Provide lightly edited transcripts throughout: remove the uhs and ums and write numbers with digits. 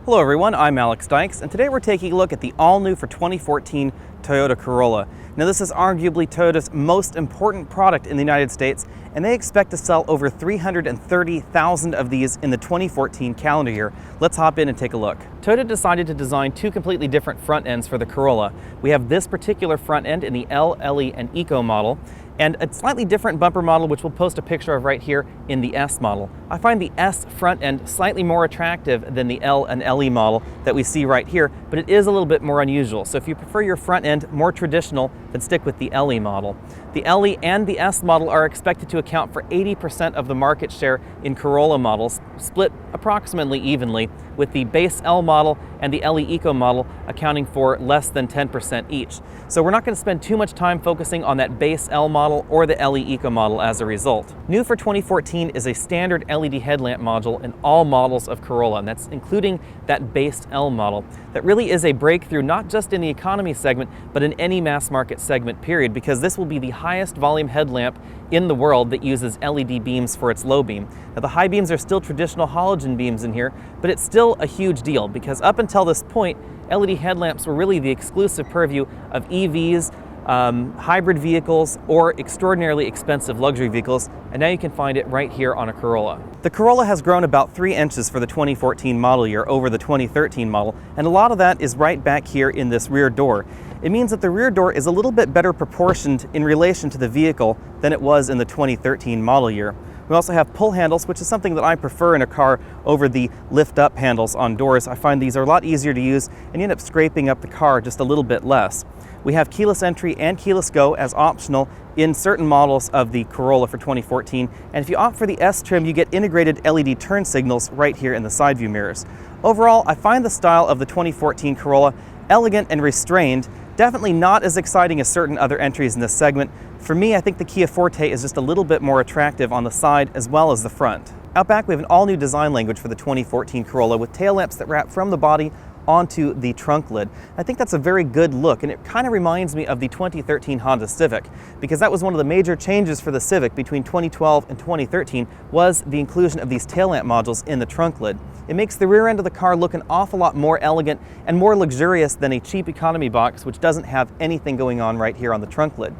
Hello everyone, I'm Alex Dykes, and today we're taking a look at the all-new for 2014 Toyota Corolla. Now this is arguably Toyota's most important product in the United States, and they expect to sell over 330,000 of these in the 2014 calendar year. Let's hop in and take a look. Toyota decided to design two completely different front ends for the Corolla. We have this particular front end in the L, LE, and Eco model, and a slightly different bumper model, which we'll post a picture of right here, in the S model. I find the S front end slightly more attractive than the L and LE model that we see right here, but it is a little bit more unusual. So if you prefer your front end more traditional, then stick with the LE model. The LE and the S model are expected to account for 80% of the market share in Corolla models, split approximately evenly, with the base L model and the LE Eco model accounting for less than 10% each. So we're not going to spend too much time focusing on that base L model or the LE Eco model as a result. New for 2014 is a standard LED headlamp module in all models of Corolla, and that's including that base L model. That really is a breakthrough not just in the economy segment, but in any mass market segment period, because this will be the highest volume headlamp in the world that uses LED beams for its low beam. Now the high beams are still traditional halogen beams in here, but it's still a huge deal because up until this point, LED headlamps were really the exclusive purview of EVs, hybrid vehicles, or extraordinarily expensive luxury vehicles, and now you can find it right here on a Corolla. The Corolla has grown about 3 inches for the 2014 model year over the 2013 model, and a lot of that is right back here in this rear door. It means that the rear door is a little bit better proportioned in relation to the vehicle than it was in the 2013 model year. We also have pull handles, which is something that I prefer in a car over the lift-up handles on doors. I find these are a lot easier to use, and you end up scraping up the car just a little bit less. We have keyless entry and keyless go as optional in certain models of the Corolla for 2014, and if you opt for the S trim, you get integrated LED turn signals right here in the side view mirrors. Overall, I find the style of the 2014 Corolla elegant and restrained, definitely not as exciting as certain other entries in this segment. For me, I think the Kia Forte is just a little bit more attractive on the side as well as the front. Out back, we have an all-new design language for the 2014 Corolla with tail lamps that wrap from the body onto the trunk lid. I think that's a very good look, and it kind of reminds me of the 2013 Honda Civic, because that was one of the major changes for the Civic between 2012 and 2013 was the inclusion of these tail lamp modules in the trunk lid. It makes the rear end of the car look an awful lot more elegant and more luxurious than a cheap economy box, which doesn't have anything going on right here on the trunk lid.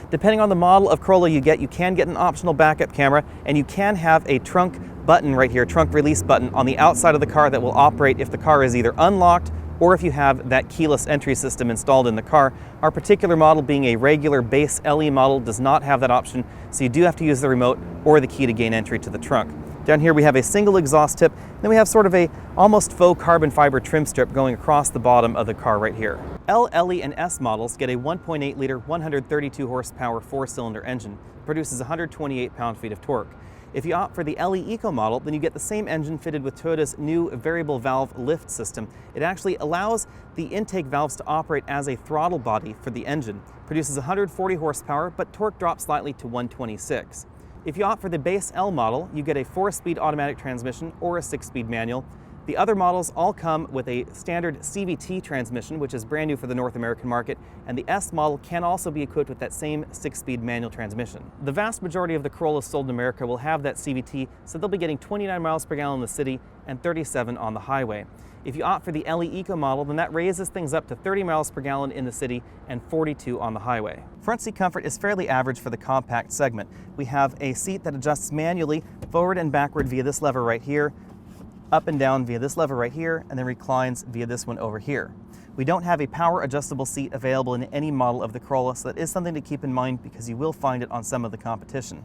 Depending on the model of Corolla you can get an optional backup camera, and you can have a trunk button right here, trunk release button on the outside of the car that will operate if the car is either unlocked or if you have that keyless entry system installed in the car. Our particular model, being a regular base LE model, does not have that option, so you do have to use the remote or the key to gain entry to the trunk. Down here we have a single exhaust tip, then we have sort of a almost faux carbon fiber trim strip going across the bottom of the car right here. L, LE, and S models get a 1.8 liter, 132 horsepower 4-cylinder engine. It produces 128 pound-feet of torque. If you opt for the LE Eco model, then you get the same engine fitted with Toyota's new variable valve lift system. It actually allows the intake valves to operate as a throttle body for the engine. It produces 140 horsepower, but torque drops slightly to 126. If you opt for the base L model, you get a 4-speed automatic transmission or a 6-speed manual. The other models all come with a standard CVT transmission, which is brand new for the North American market, and the S model can also be equipped with that same 6-speed manual transmission. The vast majority of the Corollas sold in America will have that CVT, so they'll be getting 29 miles per gallon in the city and 37 on the highway. If you opt for the LE Eco model, then that raises things up to 30 miles per gallon in the city and 42 on the highway. Front seat comfort is fairly average for the compact segment. We have a seat that adjusts manually forward and backward via this lever right here, up and down via this lever right here, and then reclines via this one over here. We don't have a power adjustable seat available in any model of the Corolla, so that is something to keep in mind because you will find it on some of the competition.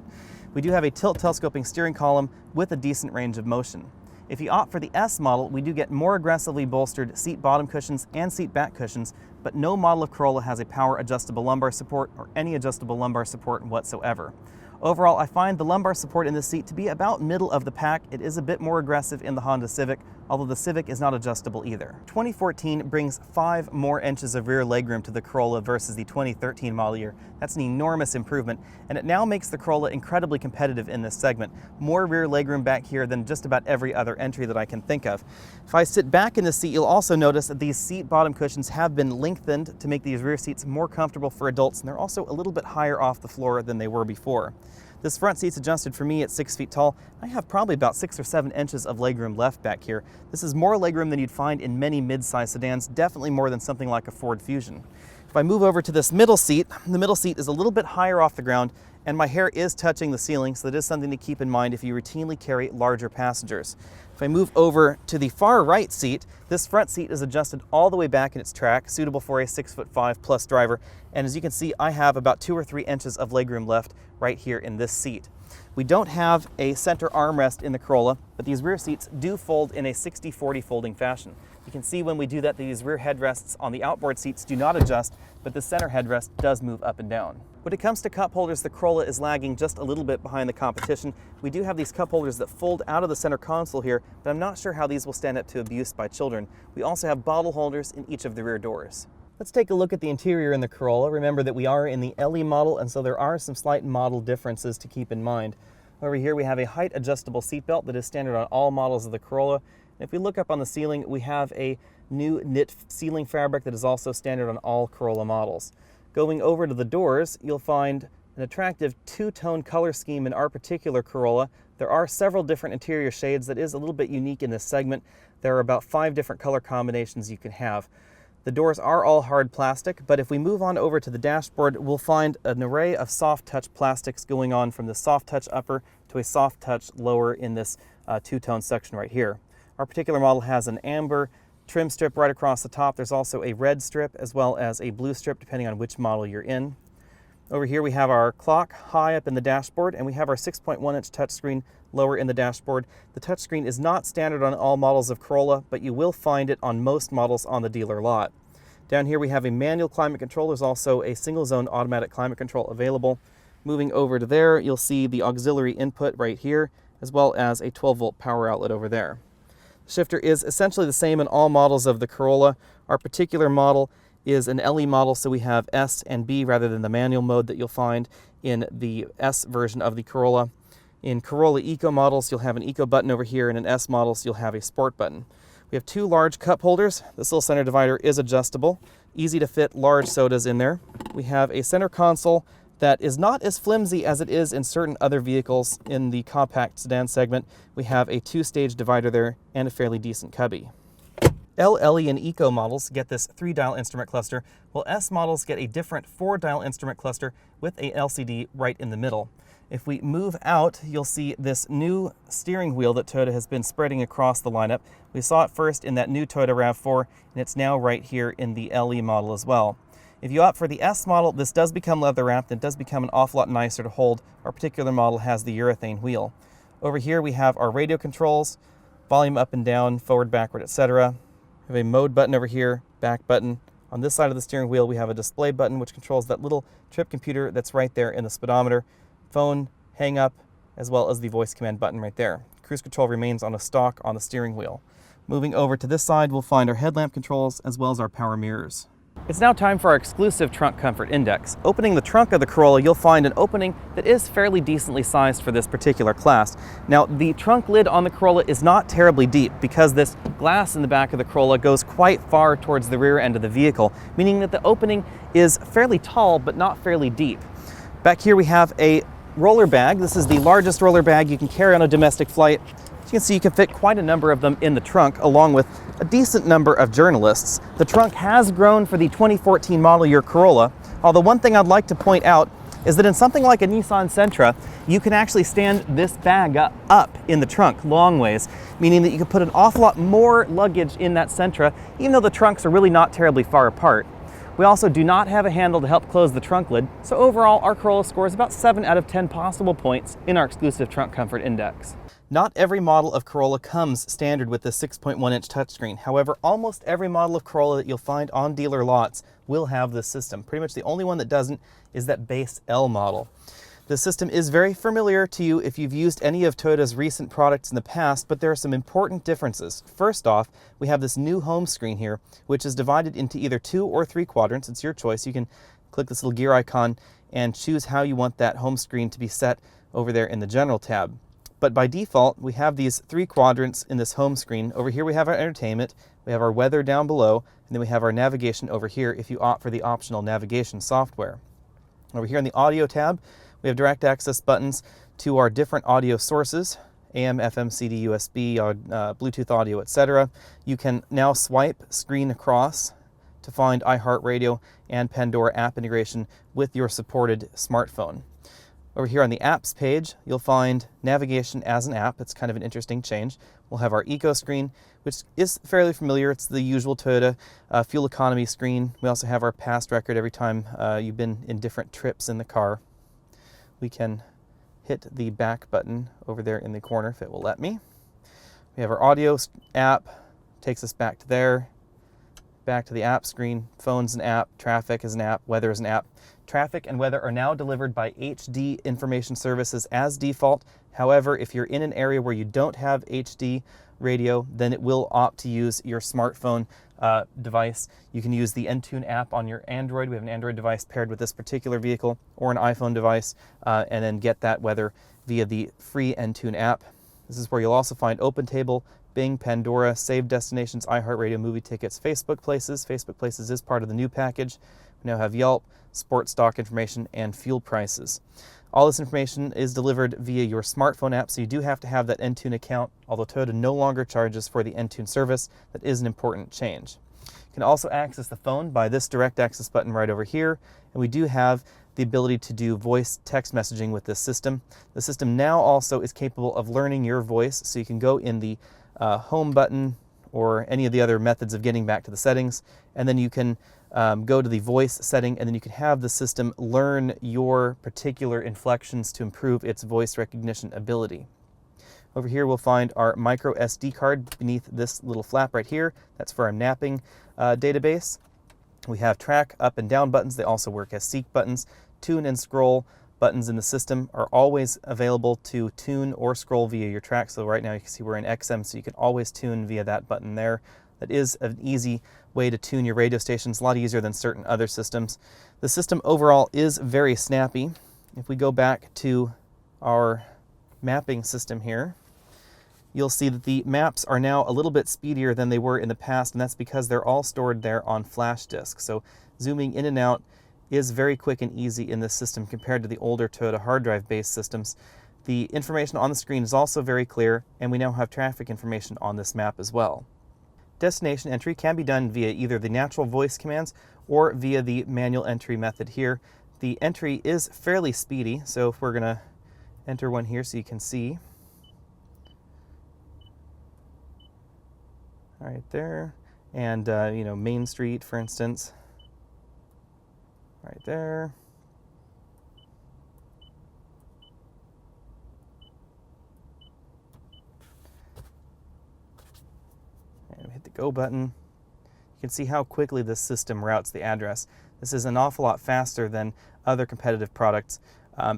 We do have a tilt telescoping steering column with a decent range of motion. If you opt for the S model, we do get more aggressively bolstered seat bottom cushions and seat back cushions, but no model of Corolla has a power adjustable lumbar support or any adjustable lumbar support whatsoever. Overall, I find the lumbar support in this seat to be about middle of the pack. It is a bit more aggressive in the Honda Civic, although the Civic is not adjustable either. 2014 brings 5 more inches of rear legroom to the Corolla versus the 2013 model year. That's an enormous improvement, and it now makes the Corolla incredibly competitive in this segment. More rear legroom back here than just about every other entry that I can think of. If I sit back in the seat, you'll also notice that these seat bottom cushions have been lengthened to make these rear seats more comfortable for adults, and they're also a little bit higher off the floor than they were before. This front seat's adjusted for me at 6 feet tall. I have probably about 6 or 7 inches of legroom left back here. This is more legroom than you'd find in many mid-size sedans, definitely more than something like a Ford Fusion. If I move over to this middle seat, the middle seat is a little bit higher off the ground, and my hair is touching the ceiling, so that is something to keep in mind if you routinely carry larger passengers. If I move over to the far right seat, this front seat is adjusted all the way back in its track, suitable for a 6'5" plus driver. And as you can see, I have about 2 or 3 inches of legroom left right here in this seat. We don't have a center armrest in the Corolla, but these rear seats do fold in a 60-40 folding fashion. You can see when we do that, these rear headrests on the outboard seats do not adjust, but the center headrest does move up and down. When it comes to cup holders, the Corolla is lagging just a little bit behind the competition. We do have these cup holders that fold out of the center console here, but I'm not sure how these will stand up to abuse by children. We also have bottle holders in each of the rear doors. Let's take a look at the interior in the Corolla. Remember that we are in the LE model, and so there are some slight model differences to keep in mind. Over here we have a height adjustable seatbelt that is standard on all models of the Corolla. And if we look up on the ceiling, we have a new knit ceiling fabric that is also standard on all Corolla models. Going over to the doors, you'll find an attractive two-tone color scheme in our particular Corolla. There are several different interior shades that is a little bit unique in this segment. There are about 5 different color combinations you can have. The doors are all hard plastic, but if we move on over to the dashboard, we'll find an array of soft touch plastics going on from the soft touch upper to a soft touch lower in this two-tone section right here. Our particular model has an amber trim strip right across the top. There's also a red strip as well as a blue strip depending on which model you're in. Over here we have our clock high up in the dashboard, and we have our 6.1-inch touchscreen lower in the dashboard. The touchscreen is not standard on all models of Corolla, but you will find it on most models on the dealer lot. Down here we have a manual climate control. There's also a single zone automatic climate control available. Moving over to there, you'll see the auxiliary input right here, as well as a 12-volt power outlet over there. The shifter is essentially the same in all models of the Corolla. Our particular model is an LE model, so we have S and B rather than the manual mode that you'll find in the S version of the Corolla. In Corolla Eco models, you'll have an Eco button over here, and in S models, you'll have a Sport button. We have 2 large cup holders. This little center divider is adjustable. Easy to fit large sodas in there. We have a center console that is not as flimsy as it is in certain other vehicles in the compact sedan segment. We have a 2-stage divider there and a fairly decent cubby. LE and Eco models get this 3-dial instrument cluster, while S models get a different 4-dial instrument cluster with a LCD right in the middle. If we move out, you'll see this new steering wheel that Toyota has been spreading across the lineup. We saw it first in that new Toyota RAV4, and it's now right here in the LE model as well. If you opt for the S model, this does become leather wrapped and does become an awful lot nicer to hold. Our particular model has the urethane wheel. Over here we have our radio controls, volume up and down, forward, backward, etc. We have a mode button over here, back button. On this side of the steering wheel we have a display button which controls that little trip computer that's right there in the speedometer, phone, hang up, as well as the voice command button right there. Cruise control remains on a stalk on the steering wheel. Moving over to this side, we'll find our headlamp controls as well as our power mirrors. It's now time for our exclusive Trunk Comfort Index. Opening the trunk of the Corolla, you'll find an opening that is fairly decently sized for this particular class. Now, the trunk lid on the Corolla is not terribly deep because this glass in the back of the Corolla goes quite far towards the rear end of the vehicle, meaning that the opening is fairly tall but not fairly deep. Back here we have a roller bag. This is the largest roller bag you can carry on a domestic flight. As you can see, you can fit quite a number of them in the trunk, along with a decent number of journalists. The trunk has grown for the 2014 model year Corolla, although one thing I'd like to point out is that in something like a Nissan Sentra, you can actually stand this bag up in the trunk long ways, meaning that you can put an awful lot more luggage in that Sentra, even though the trunks are really not terribly far apart. We also do not have a handle to help close the trunk lid, so overall our Corolla scores about 7 out of 10 possible points in our exclusive Trunk Comfort Index. Not every model of Corolla comes standard with the 6.1-inch touchscreen. However, almost every model of Corolla that you'll find on dealer lots will have this system. Pretty much the only one that doesn't is that base L model. The system is very familiar to you if you've used any of Toyota's recent products in the past, but there are some important differences. First off, we have this new home screen here, which is divided into either 2 or 3 quadrants. It's your choice. You can click this little gear icon and choose how you want that home screen to be set over there in the General tab. But by default, we have these 3 quadrants in this home screen. Over here we have our entertainment, we have our weather down below, and then we have our navigation over here if you opt for the optional navigation software. Over here in the audio tab, We have direct access buttons to our different audio sources, AM, FM, CD, USB, Bluetooth audio, etc. You can now swipe screen across to find iHeartRadio and Pandora app integration with your supported smartphone. Over here on the apps page, you'll find navigation as an app. It's kind of an interesting change. We'll have our eco screen, which is fairly familiar. It's the usual Toyota fuel economy screen. We also have our past record every time you've been in different trips in the car. We can hit the back button over there in the corner if it will let me. We have our audio app, takes us back to there, back to the app screen. Phone's an app, traffic is an app, weather is an app. Traffic and weather are now delivered by HD information services as default. However, if you're in an area where you don't have HD radio, then it will opt to use your smartphone device. You can use the Entune app on your Android. We have an Android device paired with this particular vehicle, or an iPhone device, and then get that weather via the free Entune app. This is where you'll also find OpenTable, Bing, Pandora, Saved Destinations, iHeartRadio, Movie Tickets, Facebook Places. Facebook Places is part of the new package. We now have Yelp, sports stock information, and fuel prices. All this information is delivered via your smartphone app, so you do have to have that Entune account, although Toyota no longer charges for the Entune service. That is an important change. You can also access the phone by this direct access button right over here, and we do have the ability to do voice text messaging with this system. The system now also is capable of learning your voice, so you can go in the home button or any of the other methods of getting back to the settings, and then you can go to the voice setting, and then you can have the system learn your particular inflections to improve its voice recognition ability. Over here we'll find our micro SD card beneath this little flap right here. That's for our mapping database. We have track up and down buttons. They also work as seek buttons. Tune and scroll buttons in the system are always available to tune or scroll via your track. So right now you can see we're in XM, so you can always tune via that button there. That is an easy way to tune your radio stations, a lot easier than certain other systems. The system overall is very snappy. If we go back to our mapping system here, you'll see that the maps are now a little bit speedier than they were in the past, and that's because they're all stored there on flash disks. So zooming in and out is very quick and easy in this system compared to the older Toyota hard drive based systems. The information on the screen is also very clear, and we now have traffic information on this map as well. Destination entry can be done via either the natural voice commands or via the manual entry method here. The entry is fairly speedy, so if we're going to enter one here so you can see. Right there, and Main Street, for instance, right there. And we hit the go button. You can see how quickly this system routes the address. This is an awful lot faster than other competitive products.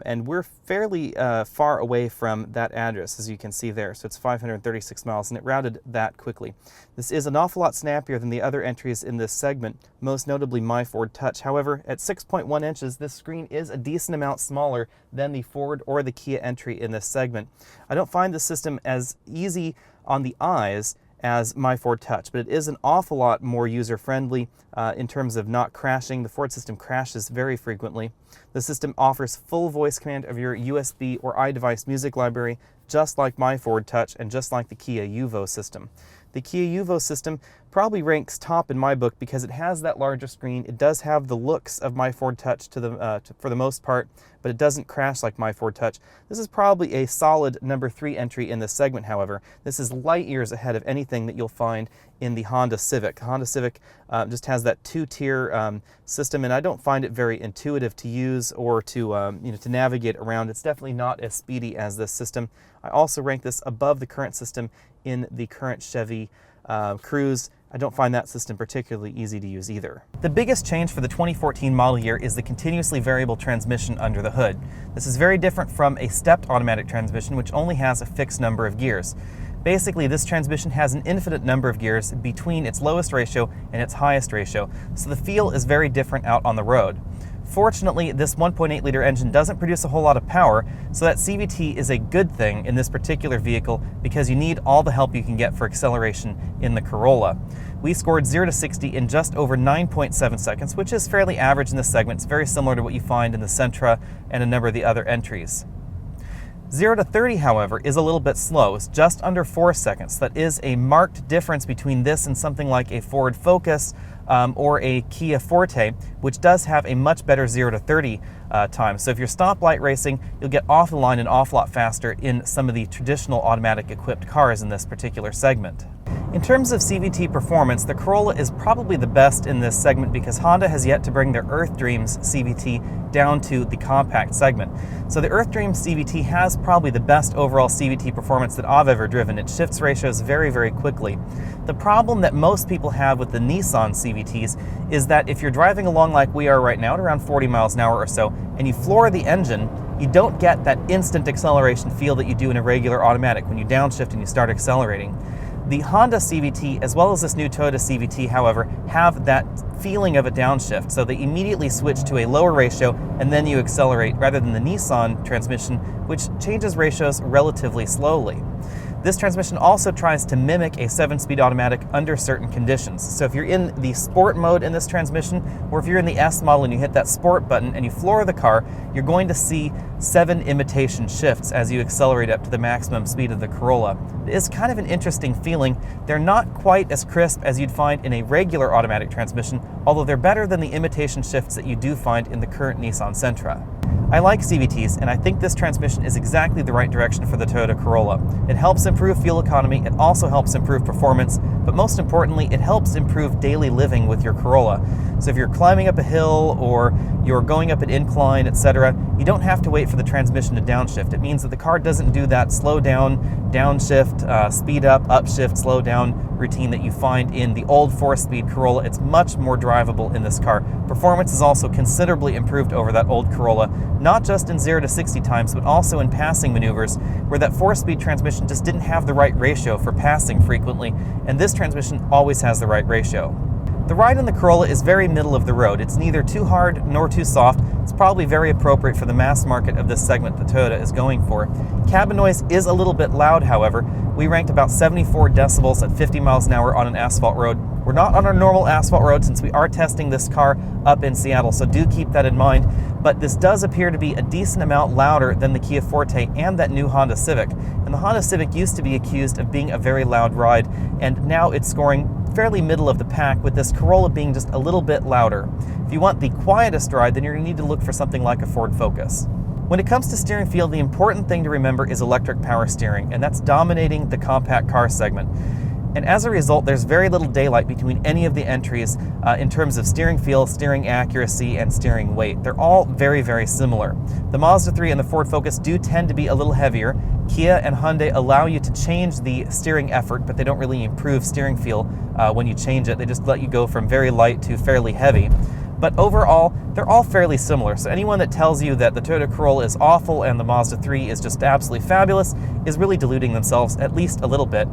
And we're fairly far away from that address, as you can see there. So it's 536 miles, and it routed that quickly. This is an awful lot snappier than the other entries in this segment, most notably My Ford Touch. However, at 6.1 inches, this screen is a decent amount smaller than the Ford or the Kia entry in this segment. I don't find the system as easy on the eyes as My Ford Touch, but it is an awful lot more user-friendly in terms of not crashing. The Ford system crashes very frequently. The system offers full voice command of your USB or iDevice music library, just like My Ford Touch and just like the Kia Yuvo system. The Kia Yuvo system probably ranks top in my book because it has that larger screen. It does have the looks of My Ford Touch for the most part, but it doesn't crash like My Ford Touch. This is probably a solid number 3 entry in this segment, however. This is light years ahead of anything that you'll find in the Honda Civic. The Honda Civic just has that 2-tier system, and I don't find it very intuitive to use or to navigate around. It's definitely not as speedy as this system. I also rank this above the current system in the current Chevy Cruze. I don't find that system particularly easy to use either. The biggest change for the 2014 model year is the continuously variable transmission under the hood. This is very different from a stepped automatic transmission, which only has a fixed number of gears. Basically, this transmission has an infinite number of gears between its lowest ratio and its highest ratio, so the feel is very different out on the road. Fortunately, this 1.8-liter engine doesn't produce a whole lot of power, so that CVT is a good thing in this particular vehicle because you need all the help you can get for acceleration in the Corolla. We scored 0 to 60 in just over 9.7 seconds, which is fairly average in this segment. It's very similar to what you find in the Sentra and a number of the other entries. 0 to 30, however, is a little bit slow. It's just under 4 seconds. That is a marked difference between this and something like a Ford Focus or a Kia Forte, which does have a much better 0 to 30 time. So if you're stoplight racing, you'll get off the line an awful lot faster in some of the traditional automatic equipped cars in this particular segment. In terms of CVT performance, the Corolla is probably the best in this segment because Honda has yet to bring their Earth Dreams CVT down to the compact segment. So the Earth Dreams CVT has probably the best overall CVT performance that I've ever driven. It shifts ratios very, very quickly. The problem that most people have with the Nissan CVTs is that if you're driving along like we are right now at around 40 miles an hour or so, and you floor the engine, you don't get that instant acceleration feel that you do in a regular automatic when you downshift and you start accelerating. The Honda CVT, as well as this new Toyota CVT, however, have that feeling of a downshift, so they immediately switch to a lower ratio and then you accelerate, rather than the Nissan transmission, which changes ratios relatively slowly. This transmission also tries to mimic a 7-speed automatic under certain conditions. So if you're in the sport mode in this transmission, or if you're in the S model and you hit that sport button and you floor the car, you're going to see 7 imitation shifts as you accelerate up to the maximum speed of the Corolla. It's kind of an interesting feeling. They're not quite as crisp as you'd find in a regular automatic transmission, although they're better than the imitation shifts that you do find in the current Nissan Sentra. I like CVTs, and I think this transmission is exactly the right direction for the Toyota Corolla. It helps improve fuel economy, it also helps improve performance, but most importantly, it helps improve daily living with your Corolla. So if you're climbing up a hill or you're going up an incline, etc., you don't have to wait for the transmission to downshift. It means that the car doesn't do that slow down, downshift, speed up, upshift, slow down routine that you find in the old 4-speed Corolla. It's much more drivable in this car. Performance is also considerably improved over that old Corolla, not just in 0 to 60 times, but also in passing maneuvers, where that 4-speed transmission just didn't have the right ratio for passing frequently, and this transmission always has the right ratio. The ride in the Corolla is very middle of the road. It's neither too hard nor too soft. It's probably very appropriate for the mass market of this segment that Toyota is going for. Cabin noise is a little bit loud, however. We ranked about 74 decibels at 50 miles an hour on an asphalt road. We're not on our normal asphalt road since we are testing this car up in Seattle, so do keep that in mind. But this does appear to be a decent amount louder than the Kia Forte and that new Honda Civic. And the Honda Civic used to be accused of being a very loud ride, and now it's scoring fairly middle of the pack, with this Corolla being just a little bit louder. If you want the quietest ride, then you're going to need to look for something like a Ford Focus. When it comes to steering feel, the important thing to remember is electric power steering, and that's dominating the compact car segment. And as a result, there's very little daylight between any of the entries in terms of steering feel, steering accuracy, and steering weight. They're all very, very similar. The Mazda 3 and the Ford Focus do tend to be a little heavier. Kia and Hyundai allow you to change the steering effort, but they don't really improve steering feel when you change it. They just let you go from very light to fairly heavy. But overall, they're all fairly similar. So anyone that tells you that the Toyota Corolla is awful and the Mazda 3 is just absolutely fabulous is really deluding themselves at least a little bit,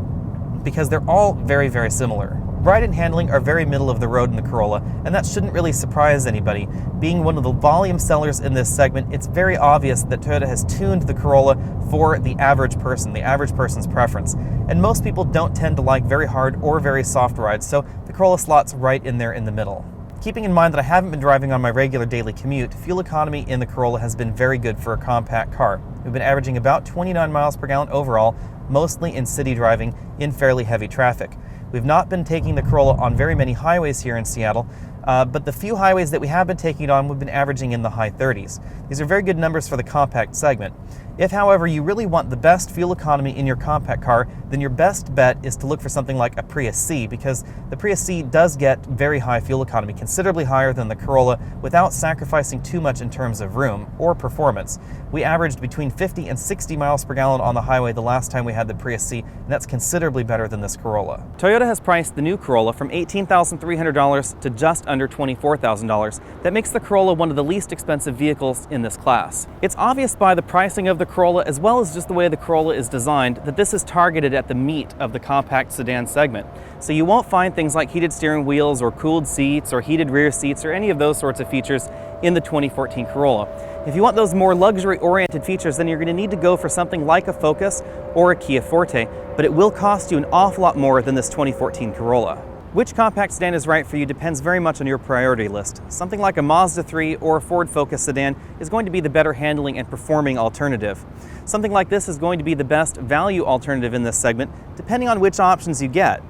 because they're all very, very similar. Ride and handling are very middle of the road in the Corolla, and that shouldn't really surprise anybody. Being one of the volume sellers in this segment, it's very obvious that Toyota has tuned the Corolla for the average person, the average person's preference. And most people don't tend to like very hard or very soft rides, so the Corolla slots right in there in the middle. Keeping in mind that I haven't been driving on my regular daily commute, fuel economy in the Corolla has been very good for a compact car. We've been averaging about 29 miles per gallon overall, mostly in city driving in fairly heavy traffic. We've not been taking the Corolla on very many highways here in Seattle, but the few highways that we have been taking it on, we've been averaging in the high 30s. These are very good numbers for the compact segment. If, however, you really want the best fuel economy in your compact car, then your best bet is to look for something like a Prius C, because the Prius C does get very high fuel economy, considerably higher than the Corolla, without sacrificing too much in terms of room or performance. We averaged between 50 and 60 miles per gallon on the highway the last time we had the Prius C, and that's considerably better than this Corolla. Toyota has priced the new Corolla from $18,300 to just under $24,000. That makes the Corolla one of the least expensive vehicles in this class. It's obvious by the pricing of the Corolla, as well as just the way the Corolla is designed, that this is targeted at the meat of the compact sedan segment. So you won't find things like heated steering wheels or cooled seats or heated rear seats or any of those sorts of features in the 2014 Corolla. If you want those more luxury-oriented features, then you're going to need to go for something like a Focus or a Kia Forte, but it will cost you an awful lot more than this 2014 Corolla. Which compact sedan is right for you depends very much on your priority list. Something like a Mazda 3 or a Ford Focus sedan is going to be the better handling and performing alternative. Something like this is going to be the best value alternative in this segment, depending on which options you get.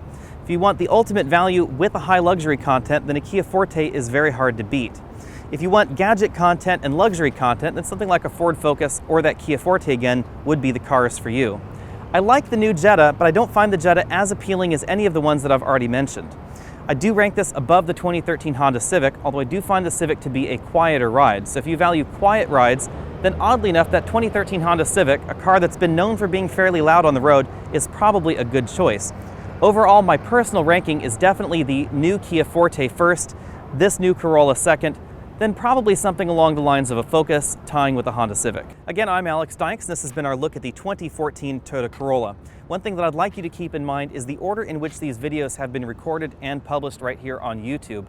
If you want the ultimate value with a high luxury content, then a Kia Forte is very hard to beat. If you want gadget content and luxury content, then something like a Ford Focus or that Kia Forte again would be the cars for you. I like the new Jetta, but I don't find the Jetta as appealing as any of the ones that I've already mentioned. I do rank this above the 2013 Honda Civic, although I do find the Civic to be a quieter ride. So if you value quiet rides, then oddly enough, that 2013 Honda Civic, a car that's been known for being fairly loud on the road, is probably a good choice. Overall, my personal ranking is definitely the new Kia Forte first, this new Corolla second, then probably something along the lines of a Focus tying with a Honda Civic. Again, I'm Alex Dykes, and this has been our look at the 2014 Toyota Corolla. One thing that I'd like you to keep in mind is the order in which these videos have been recorded and published right here on YouTube.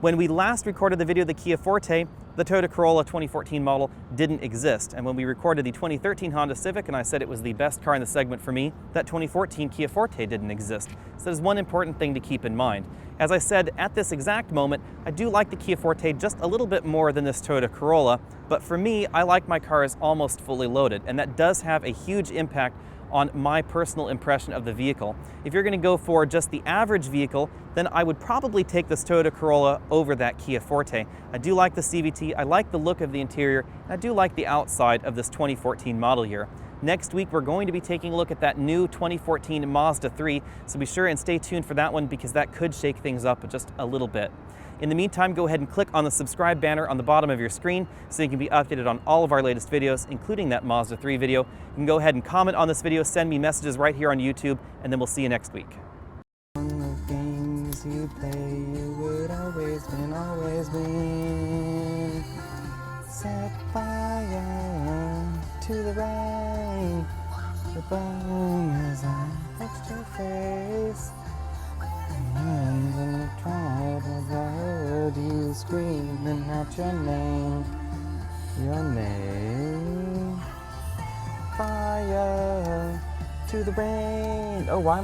When we last recorded the video of the Kia Forte, the Toyota Corolla 2014 model didn't exist. And when we recorded the 2013 Honda Civic and I said it was the best car in the segment for me, that 2014 Kia Forte didn't exist. So there's one important thing to keep in mind. As I said, at this exact moment, I do like the Kia Forte just a little bit more than this Toyota Corolla, but for me, I like my cars almost fully loaded, and that does have a huge impact on my personal impression of the vehicle. If you're going to go for just the average vehicle, then I would probably take this Toyota Corolla over that Kia Forte. I do like the CVT, I like the look of the interior, and I do like the outside of this 2014 model year. Next week, we're going to be taking a look at that new 2014 Mazda 3, so be sure and stay tuned for that one because that could shake things up just a little bit. In the meantime, go ahead and click on the subscribe banner on the bottom of your screen so you can be updated on all of our latest videos, including that Mazda 3 video. You can go ahead and comment on this video, send me messages right here on YouTube, and then we'll see you next week. Games you play, you would always win. Set fire to the rain. The bone as I touched your face. And in the troubles I heard you screaming out your name. Fire to the rain. Oh, why am I